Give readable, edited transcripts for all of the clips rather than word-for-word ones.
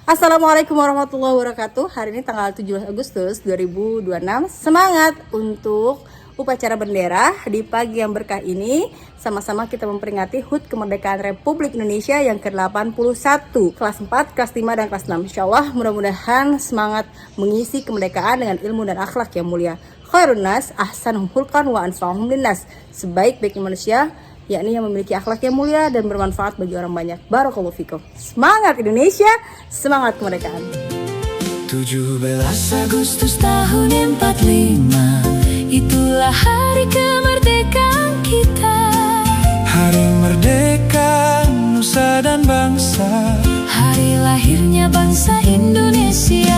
Assalamualaikum warahmatullahi wabarakatuh. Hari ini tanggal 17 Agustus 2026. Semangat untuk upacara bendera di pagi yang berkah ini. Sama-sama kita memperingati HUT Kemerdekaan Republik Indonesia yang ke-81, kelas 4, kelas 5, dan kelas 6. Insya Allah mudah-mudahan semangat mengisi kemerdekaan dengan ilmu dan akhlak yang mulia. Khairun nas ahsanuhum khulqan wa anfa'uhum linnas. Sebaik-baiknya manusia yakni yang memiliki akhlak yang mulia dan bermanfaat bagi orang banyak. Barakallahu fikum. Semangat Indonesia, semangat kemerdekaan. 17 Agustus tahun 45, itulah hari kemerdekaan kita. Hari merdeka nusa dan bangsa, hari lahirnya bangsa Indonesia.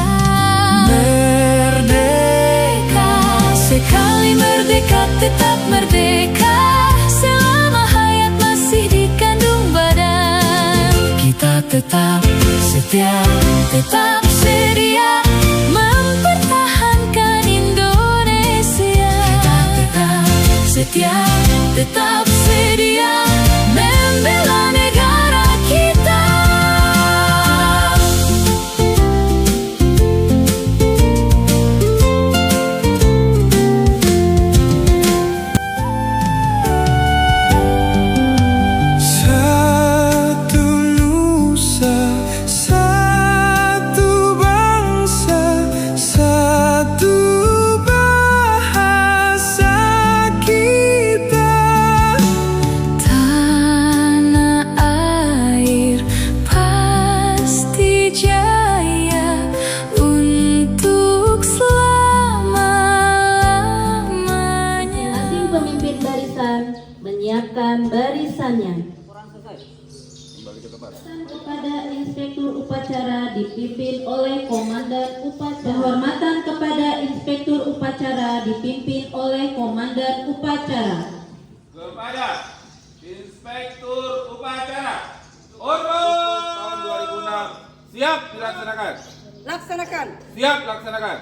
Merdeka, sekali merdeka tetap merdeka. Selama hayat masih dikandung badan, kita tetap setia, tetap sedia mempertahankan Indonesia. Kita tetap setia, tetap sedia membela negara kita. Menyiapkan barisannya. Kepada Inspektur Upacara dipimpin oleh Komandan Upacara. Penghormatan kepada Inspektur Upacara dipimpin oleh Komandan Upacara. Kepada Inspektur Upacara Ormas tahun 2006 siap dilaksanakan. Laksanakan. Siap laksanakan.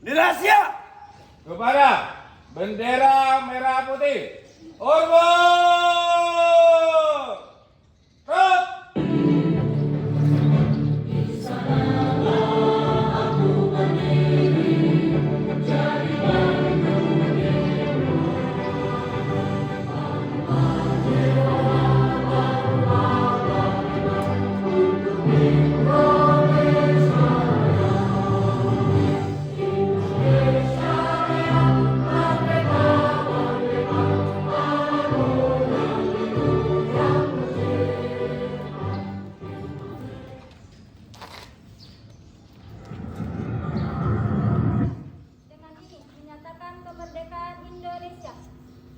Dirahsia kepada bendera merah putih Orbo Rot. Kemerdekaan Indonesia.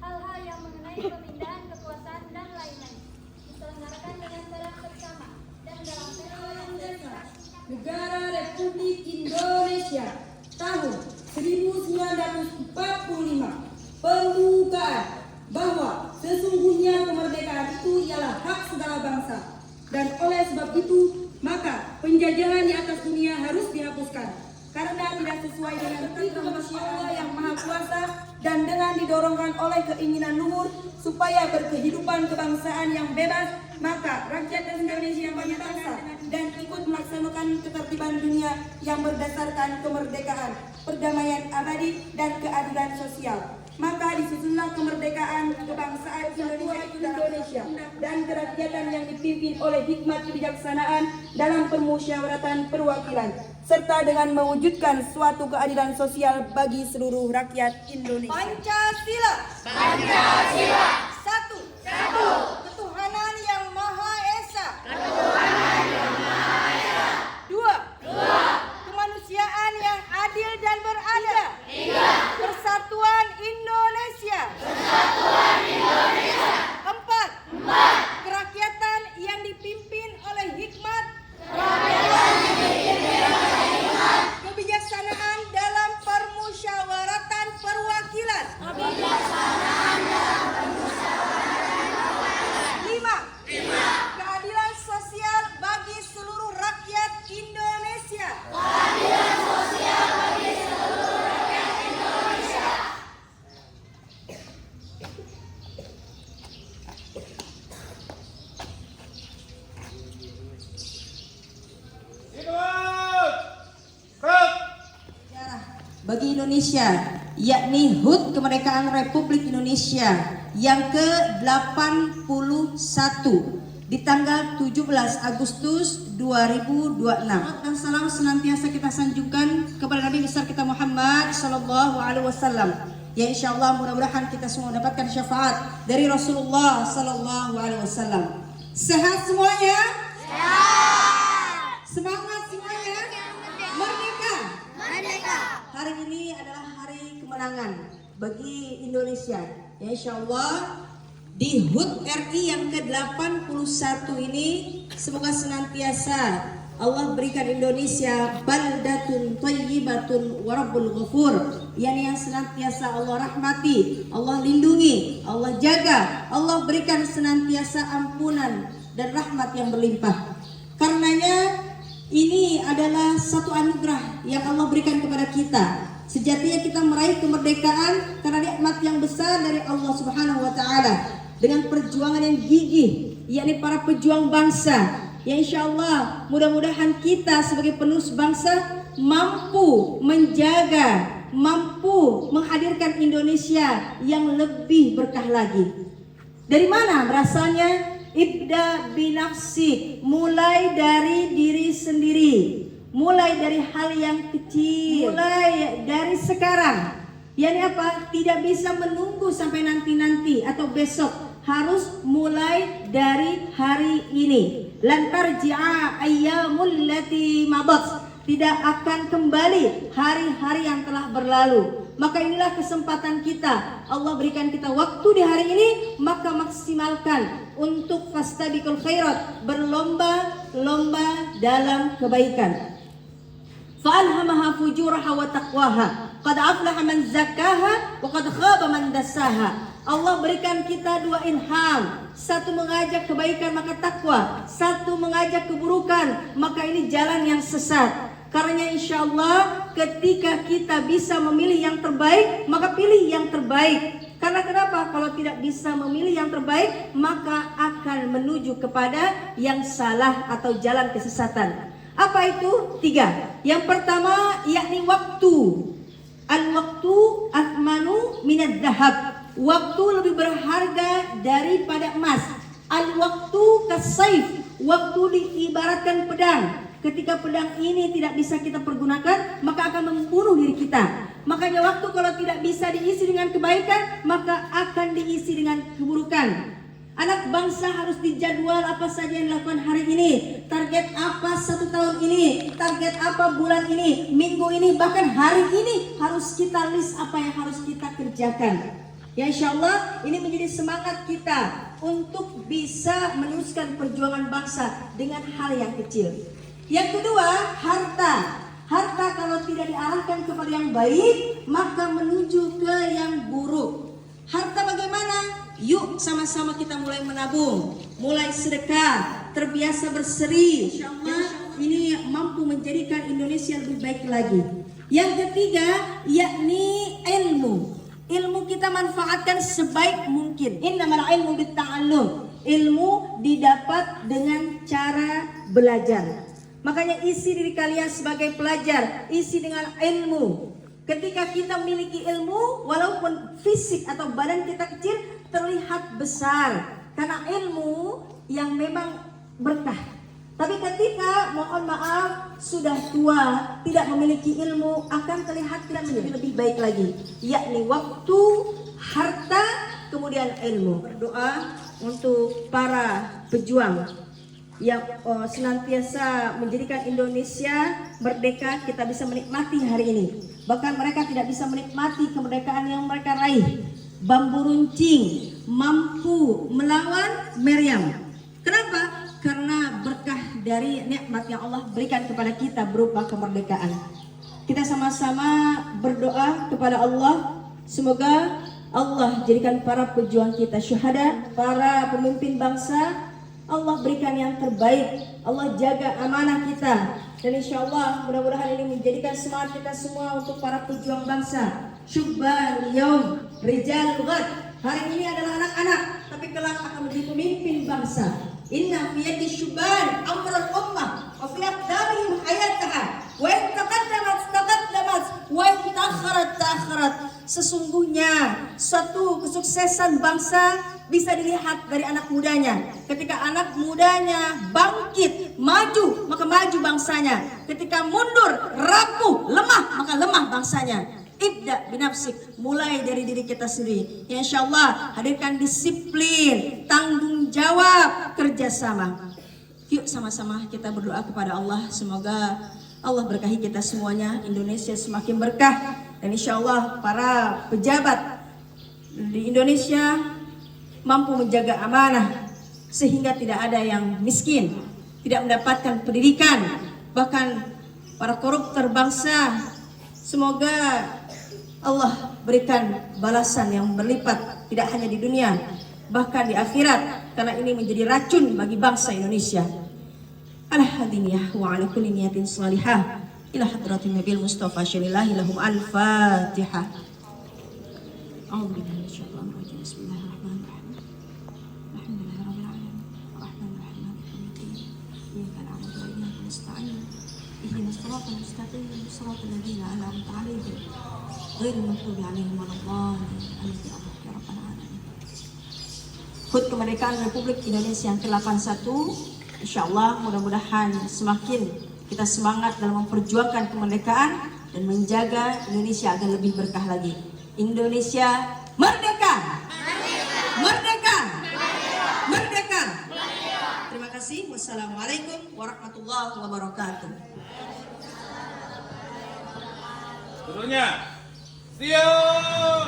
Hal-hal yang mengenai pemindahan kekuasaan dan lain-lain diselenggarakan dengan barang bersama dan dalam periode yang sama. Negara Republik Indonesia tahun 1945. Pembukaan bahwa sesungguhnya kemerdekaan itu ialah hak segala bangsa, dan oleh sebab itu maka penjajahan di atas dunia harus dihapuskan karena tidak sesuai dengan kehendak Allah yang Maha Kuasa dan dengan didorongkan oleh keinginan luhur supaya berkehidupan kebangsaan yang bebas, maka rakyat Indonesia yang banyak bangsa dan ikut melaksanakan ketertiban dunia yang berdasarkan kemerdekaan, perdamaian abadi dan keadilan sosial. Maka disusunlah kemerdekaan kebangsaan Indonesia dan kerakyatan yang dipimpin oleh hikmat kebijaksanaan dalam permusyawaratan perwakilan, serta dengan mewujudkan suatu keadilan sosial bagi seluruh rakyat Indonesia. Pancasila. Pancasila. Satu. Ketuhanan yang Maha Esa. Dua. Kemanusiaan yang adil dan beradab. Persatuan Indonesia. Empat. Kerakyatan yang dipimpin oleh hikmat. Kebijaksanaan dalam permusyawaratan perwakilan. bagi Indonesia, yakni HUT Kemerdekaan Republik Indonesia yang ke-81 di tanggal 17 Agustus 2026. Dan salam senantiasa kita sanjungkan kepada Nabi besar kita Muhammad sallallahu alaihi wasallam. Ya insyaallah mudah-mudahan kita semua mendapatkan syafaat dari Rasulullah sallallahu alaihi wasallam. Sehat semuanya? Sehat. Semangat semuanya? Merdeka. Merdeka. Hari ini adalah hari kemenangan bagi Indonesia. Ya insyaallah di HUT RI yang ke-81 ini semoga senantiasa Allah berikan Indonesia baldatun thayyibatun wa rabbul ghafur, yakni yang senantiasa Allah rahmati, Allah lindungi, Allah jaga, Allah berikan senantiasa ampunan dan rahmat yang berlimpah. Karenanya ini adalah satu anugerah yang Allah berikan kepada kita. Sejatinya kita meraih kemerdekaan karena nikmat yang besar dari Allah Subhanahu wa taala dengan perjuangan yang gigih, yakni para pejuang bangsa. Ya insyaallah mudah-mudahan kita sebagai penerus bangsa mampu menjaga, mampu menghadirkan Indonesia yang lebih berkah lagi. Dari mana berasalnya? Ibda binafsi, mulai dari diri sendiri, mulai dari hal yang kecil, mulai dari sekarang. Yani apa? Tidak bisa menunggu sampai nanti-nanti atau besok, harus mulai dari hari ini. Lantar ji'a ayyamul lati madat, tidak akan kembali hari-hari yang telah berlalu. Maka inilah kesempatan kita. Allah berikan kita waktu di hari ini, maka maksimalkan untuk fastabiqul khairat, berlomba-lomba dalam kebaikan. Fa'alhamaha fujuraha wa taqwaha, qad aflaha man zakkaha wa qad khaba man dassaha. Allah berikan kita dua ilham. Satu mengajak kebaikan maka takwa, satu mengajak keburukan maka ini jalan yang sesat. Karena insya Allah ketika kita bisa memilih yang terbaik, maka pilih yang terbaik. Karena kenapa? Kalau tidak bisa memilih yang terbaik, maka akan menuju kepada yang salah atau jalan kesesatan. Apa itu? 3. Yang pertama yakni waktu. Al-waktu athmanu minad dahab. Waktu lebih berharga daripada emas. Al-waktu kasayf. Waktu diibaratkan pedang. Ketika pedang ini tidak bisa kita pergunakan, maka akan membunuh diri kita. Makanya waktu kalau tidak bisa diisi dengan kebaikan, maka akan diisi dengan keburukan. Anak bangsa harus dijadwal apa saja yang dilakukan hari ini, target apa 1 tahun ini, target apa bulan ini, minggu ini, bahkan hari ini harus kita list apa yang harus kita kerjakan. Ya insya Allah ini menjadi semangat kita untuk bisa meneruskan perjuangan bangsa dengan hal yang kecil. Yang kedua, harta. Harta kalau tidak diarahkan kepada yang baik, maka menuju ke yang buruk. Harta bagaimana? Yuk sama-sama kita mulai menabung, mulai sedekah, terbiasa berseri. Insya Allah ini mampu menjadikan Indonesia lebih baik lagi. Yang ketiga, yakni ilmu. Ilmu kita manfaatkan sebaik mungkin. Innamal ilmu bitta'allum. Ilmu didapat dengan cara belajar. Makanya isi diri kalian sebagai pelajar, isi dengan ilmu. Ketika kita memiliki ilmu, walaupun fisik atau badan kita kecil, terlihat besar. Karena ilmu yang memang berkah. Tapi ketika mohon maaf sudah tua, tidak memiliki ilmu, akan terlihat tidak menjadi lebih baik lagi. Yakni waktu, harta, kemudian ilmu. Berdoa untuk para pejuang yang senantiasa menjadikan Indonesia merdeka, kita bisa menikmati hari ini. Bahkan mereka tidak bisa menikmati kemerdekaan yang mereka raih. Bambu runcing mampu melawan meriam. Kenapa? Karena berkah dari nikmat yang Allah berikan kepada kita berupa kemerdekaan. Kita sama-sama berdoa kepada Allah, semoga Allah jadikan para pejuang kita syuhada, para pemimpin bangsa, Allah berikan yang terbaik, Allah jaga amanah kita. Dan insya Allah mudah-mudahan ini menjadikan semangat kita semua untuk para pejuang bangsa. Syubban yaum rijal ghad. Hari ini adalah anak-anak, tapi kelak akan menjadi pemimpin bangsa. Inna fi yadi syubban amral ummah wa fi aqdamihim hayataha wa in taqaddamat wa in ta'akhkharat Sesungguhnya suatu kesuksesan bangsa bisa dilihat dari anak mudanya. Ketika anak mudanya bangkit, maju, maka maju bangsanya. Ketika mundur, rapuh, lemah, maka lemah bangsanya. Ibda binafsik, mulai dari diri kita sendiri. Ya insya Allah hadirkan disiplin, tanggung jawab, kerjasama. Yuk sama-sama kita berdoa kepada Allah. Semoga Allah berkahi kita semuanya, Indonesia semakin berkah. Dan insya Allah para pejabat di Indonesia mampu menjaga amanah sehingga tidak ada yang miskin, tidak mendapatkan pendidikan, bahkan para koruptor bangsa. Semoga Allah berikan balasan yang berlipat, tidak hanya di dunia, bahkan di akhirat, karena ini menjadi racun bagi bangsa Indonesia. Ala hadiniyah wa ala kulli niyatin salihah ila hadratin nabil mustafa syanillahi lahum al-fatihah. A'udzu billahi minasyaitonir rajim. Bismillahirrahmanirrahim. Alhamdulillahirabbil alamin. Arrahmanirrahim. Maliki yaumiddin. Iyyaka na'budu wa iyyaka nasta'in. Ihdinas siratal mustaqim. Siratal ladzina an'amta 'alaihim ghairil maghdubi 'alaihim waladdallin. Amin ya rabbal alamin. HUT Kemerdekaan Republik Indonesia yang ke-81. Insyaallah mudah-mudahan semakin kita semangat dalam memperjuangkan kemerdekaan dan menjaga Indonesia agar lebih berkah lagi. Indonesia merdeka! Merdeka! Merdeka! Terima kasih. Wassalamualaikum warahmatullahi wabarakatuh. Turunnya. Siap.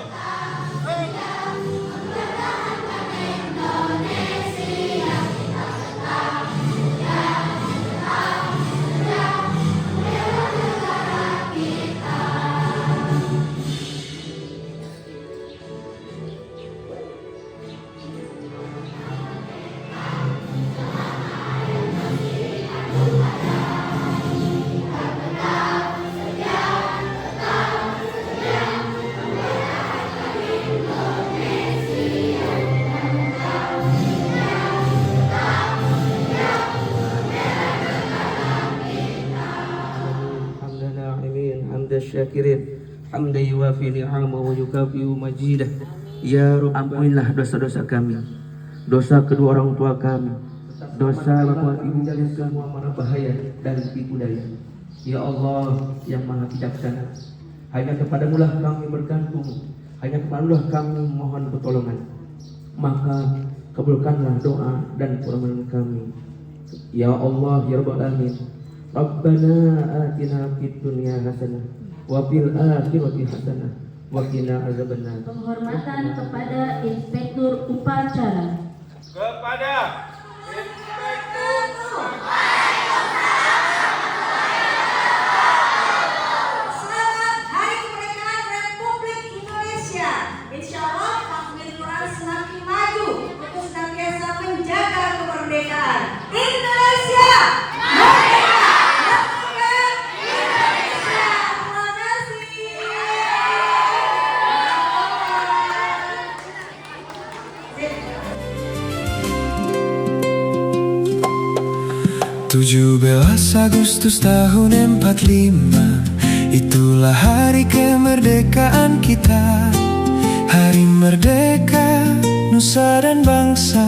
Syakirin hamda yuwafi ni'ama wa yukafi'u majidah. Ya Rabb, ampunilah dosa-dosa kami, dosa kedua orang tua kami, dosa bapak ibu dan semua mara bahaya dan tipu daya. Ya Allah yang maha bijaksana, hanya kepadamulah kami bergantung, hanya kepadamulah kami mohon pertolongan. Maka kabulkanlah doa dan permohonan kami. Ya Allah ya Rabbal alamin. Rabbana atina fid dunya hasanah wa fil akhirati hasanah wa qina azabannar. Penghormatan kepada Inspektur Upacara. Kepada Inspektur Selamat Hari Kemerdekaan Republik Indonesia. Insya Allah takmir Quran semakin maju untuk senantiasa menjaga kemerdekaan Indonesia. Merdeka! Merdeka! Indonesia! Terima kasih. 17 Agustus tahun 45, itulah hari kemerdekaan kita. Hari merdeka, nusa dan bangsa,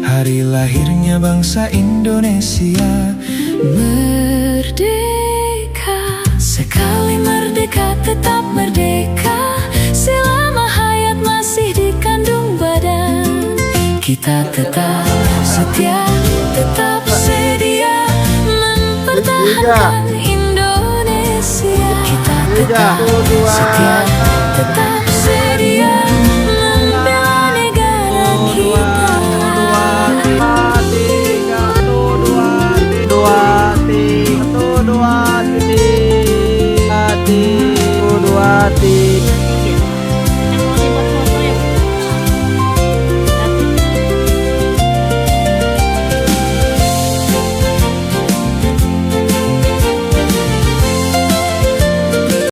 hari lahirnya bangsa Indonesia. Merdeka, sekali merdeka tetap merdeka. Selama hayat masih dikandung badan, kita tetap setia, tetap sedia mempertahankan Indonesia. Kita tetap setia, tetap